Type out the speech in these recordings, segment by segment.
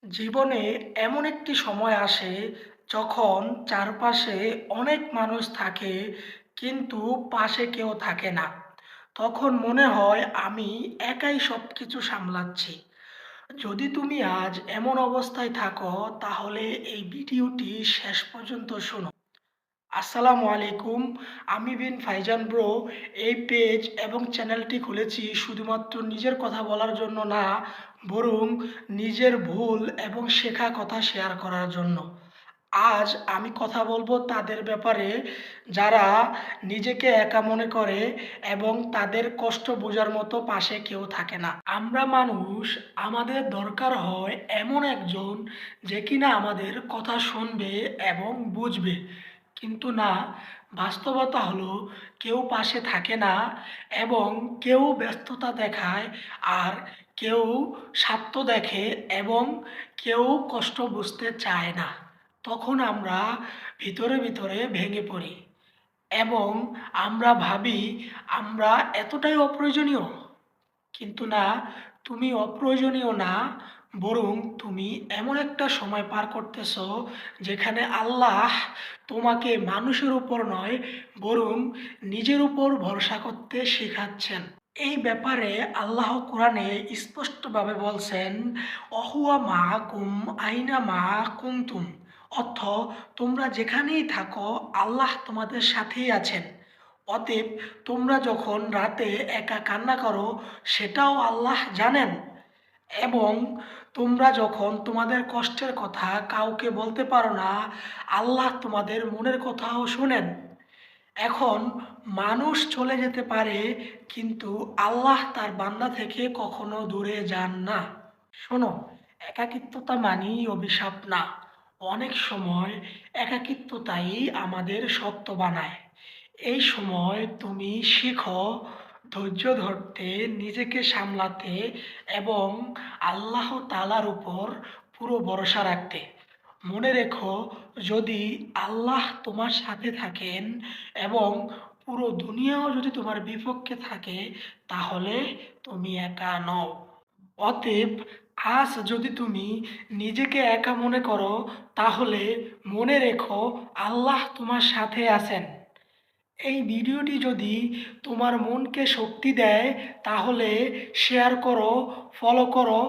জীবনে এমন একটি সময় আসে যখন চারপাশে অনেক মানুষ থাকে কিন্তু পাশে কেউ থাকে না। তখন মনে হয় আমি একাই সবকিছু সামলাচ্ছি। যদি তুমি আজ এমন অবস্থায় থাকো তাহলে এই ভিডিওটি শেষ পর্যন্ত শোনো। আসসালামু আলাইকুম। আমি বিন ফাইজান ব্রো। এই পেজ এবং চ্যানেলটি খুলেছি শুধুমাত্র নিজের কথা বলার জন্য না, বরং নিজের ভুল এবং শেখা কথা শেয়ার করার জন্য। আজ আমি কথা বলবো তাদের ব্যাপারে যারা নিজেকে একা মনে করে এবং তাদের কষ্ট বোঝার মতো পাশে কেউ থাকে না। আমরা মানুষ, আমাদের দরকার হয় এমন একজন যে কিনা আমাদের কথা শুনবে এবং বুঝবে। কিন্তু না, বাস্তবতা হলো কেউ পাশে থাকে না এবং কেউ ব্যস্ততা দেখায়, আর কেউ স্বার্থ দেখে এবং কেউ কষ্ট বুঝতে চায় না। তখন আমরা ভিতরে ভিতরে ভেঙে পড়ি এবং আমরা ভাবি আমরা এতটাই অপ্রয়োজনীয়। কিন্তু না, তুমি অপ্রয়োজনীয় না, বরং তুমি এমন একটা সময় পার করতেছো যেখানে আল্লাহ তোমাকে মানুষের উপর নয়, বরং নিজের উপর ভরসা করতে শেখাচ্ছেন। এই ব্যাপারে আল্লাহ কোরআনে স্পষ্টভাবে বলছেন, অহুয়া মা কুম আইনা মা কুমতুম। অর্থ, তোমরা যেখানেই থাকো আল্লাহ তোমাদের সাথেই আছেন। অতএব তোমরা যখন রাতে একা কান্না করো সেটাও আল্লাহ জানেন, এবং তোমরা যখন তোমাদের কষ্টের কথা কাউকে বলতে পারো না, আল্লাহ তোমাদের মনের কথাও শোনেন। এখন মানুষ চলে যেতে পারে কিন্তু আল্লাহ তার বান্দা থেকে কখনো দূরে যান না। শোনো, একাকিত্বতা মানেই অভিশাপ না। অনেক সময় একাকিত্বতাই আমাদের শক্ত বানায়। এই সময় তুমি শেখো ধৈর্য ধরতে, নিজেকে সামলাতে এবং আল্লাহ তাআলার উপর পুরো ভরসা রাখতে। মনে রেখো, যদি আল্লাহ তোমার সাথে থাকেন এবং পুরো দুনিয়াও যদি তোমার বিপক্ষে থাকে, তাহলে তুমি একা নও। অতএব আজ যদি তুমি নিজেকে একা মনে করো, তাহলে মনে রেখো আল্লাহ তোমার সাথে আছেন। এই ভিডিওটি যদি তোমার মনকে শক্তি দেয় তাহলে শেয়ার করো, ফলো করো,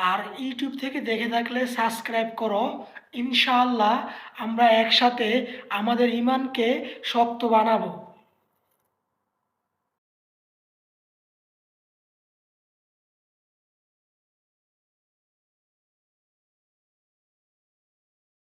আর ইউটিউব থেকে দেখে থাকলে সাবস্ক্রাইব করো। ইনশাআল্লাহ আমরা একসাথে আমাদের ইমানকে শক্ত বানাবো।